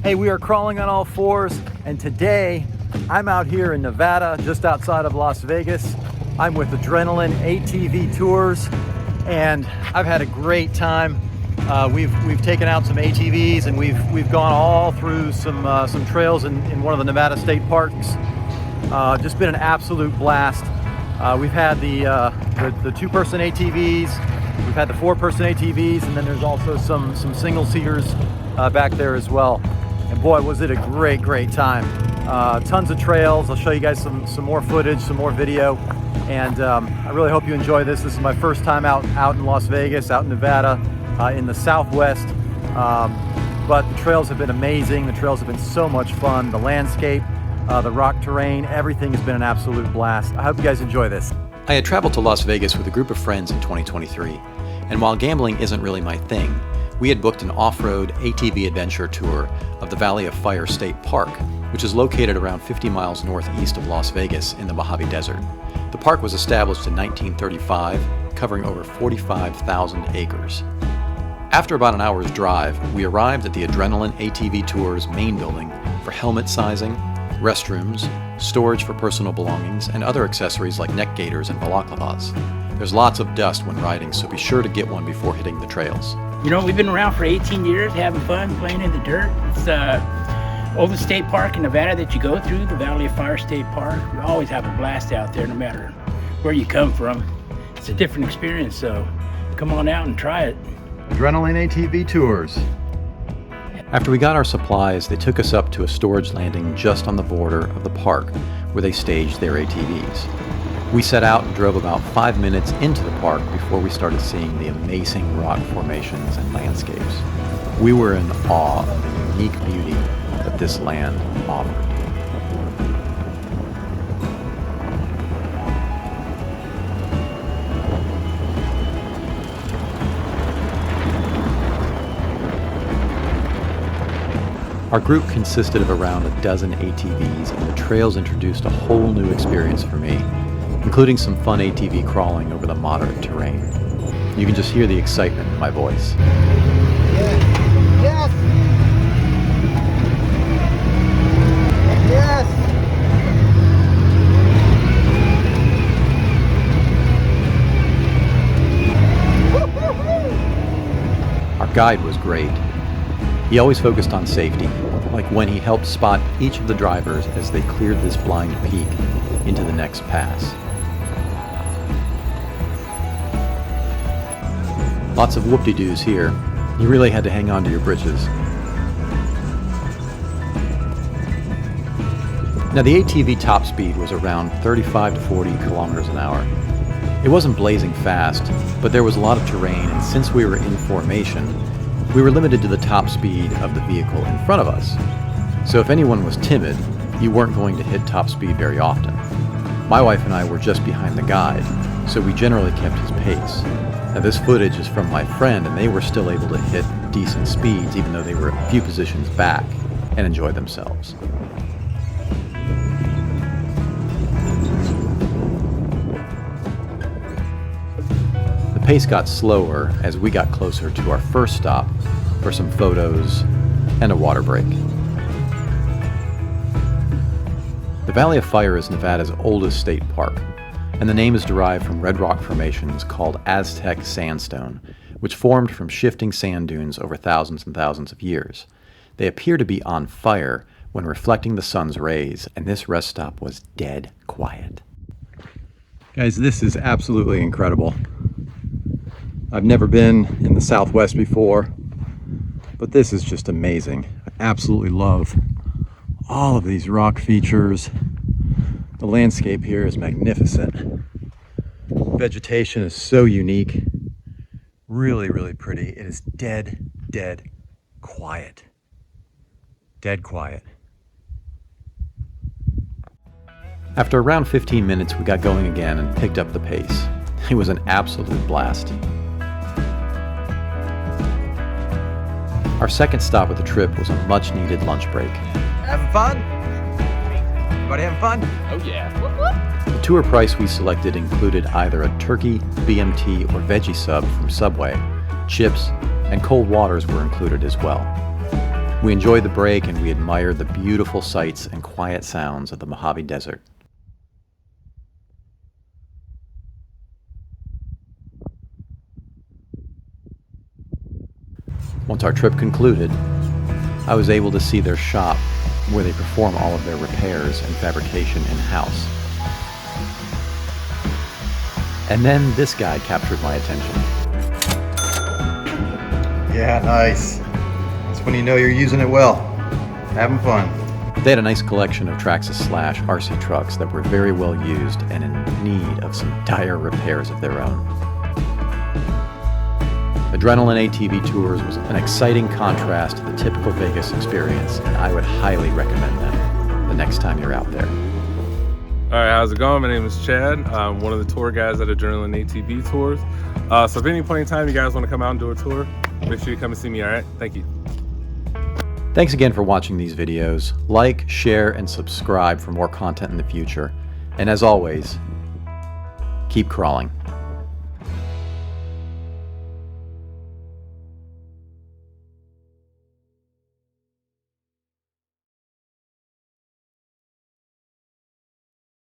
Hey, we are crawling on all fours, and today I'm out here in Nevada, just outside of Las Vegas. I'm with Adrenaline ATV Tours, and I've had a great time. We've taken out some ATVs, and we've gone all through some trails in one of the Nevada state parks. Just been an absolute blast. We've had the two-person ATVs, we've had the four-person ATVs, and then there's also some single-seaters back there as well. And boy, was it a great time. Tons of trails. I'll show you guys some more footage, some more video, and I really hope you enjoy this. This is my first time out in Las Vegas, out in Nevada, in the Southwest. But the trails have been amazing. The trails have been so much fun. The landscape, the rock terrain, everything has been an absolute blast. I hope you guys enjoy this. I had traveled to Las Vegas with a group of friends in 2023, and while gambling isn't really my thing, we had booked an off-road ATV adventure tour of the Valley of Fire State Park, which is located around 50 miles northeast of Las Vegas in the Mojave Desert. The park was established in 1935, covering over 45,000 acres. After about an hour's drive, we arrived at the Adrenaline ATV Tours main building for helmet sizing, restrooms, storage for personal belongings, and other accessories like neck gaiters and balaclavas. There's lots of dust when riding, so be sure to get one before hitting the trails. You know, we've been around for 18 years, having fun, playing in the dirt. It's the oldest state park in Nevada that you go through, the Valley of Fire State Park. We always have a blast out there, no matter where you come from. It's a different experience, so come on out and try it. Adrenaline ATV Tours. After we got our supplies, they took us up to a storage landing just on the border of the park where they staged their ATVs. We set out and drove about 5 minutes into the park before we started seeing the amazing rock formations and landscapes. We were in awe of the unique beauty that this land offered. Our group consisted of around a dozen ATVs, and the trails introduced a whole new experience for me, including some fun ATV crawling over the moderate terrain. You can just hear the excitement in my voice. Yes! Yes! Our guide was great. He always focused on safety, like when he helped spot each of the drivers as they cleared this blind peak into the next pass. Lots of whoop-de-doos here. You really had to hang on to your britches. Now, the ATV top speed was around 35 to 40 kilometers an hour. It wasn't blazing fast, but there was a lot of terrain, and since we were in formation, we were limited to the top speed of the vehicle in front of us. So if anyone was timid, you weren't going to hit top speed very often. My wife and I were just behind the guide, so we generally kept his pace. Now, this footage is from my friend, and they were still able to hit decent speeds even though they were a few positions back and enjoy themselves. The pace got slower as we got closer to our first stop for some photos and a water break. The Valley of Fire is Nevada's oldest state park, and the name is derived from red rock formations called Aztec sandstone, which formed from shifting sand dunes over thousands and thousands of years. They appear to be on fire when reflecting the sun's rays, and this rest stop was dead quiet. Guys, this is absolutely incredible. I've never been in the Southwest before, but this is just amazing. I absolutely love all of these rock features. The landscape here is magnificent. Vegetation is so unique. Really pretty. It is dead quiet. Dead quiet. After around 15 minutes, we got going again and picked up the pace. It was an absolute blast. Our second stop of the trip was a much-needed lunch break. Having fun? Everybody having fun? Oh yeah. The tour price we selected included either a turkey, BMT, or veggie sub from Subway. Chips and cold waters were included as well. We enjoyed the break and we admired the beautiful sights and quiet sounds of the Mojave Desert. Once our trip concluded, I was able to see their shop where they perform all of their repairs and fabrication in-house. And then this guy captured my attention. Yeah, nice. That's when you know you're using it well. Having fun. They had a nice collection of Traxxas Slash RC trucks that were very well used and in need of some dire repairs of their own. Adrenaline ATV Tours was an exciting contrast to the typical Vegas experience, and I would highly recommend them the next time you're out there. All right, how's it going? My name is Chad. I'm one of the tour guys at Adrenaline ATV Tours. So if at any point in time you guys want to come out and do a tour, make sure you come and see me, all right? Thank you. Thanks again for watching these videos. Like, share, and subscribe for more content in the future. And as always, keep crawling.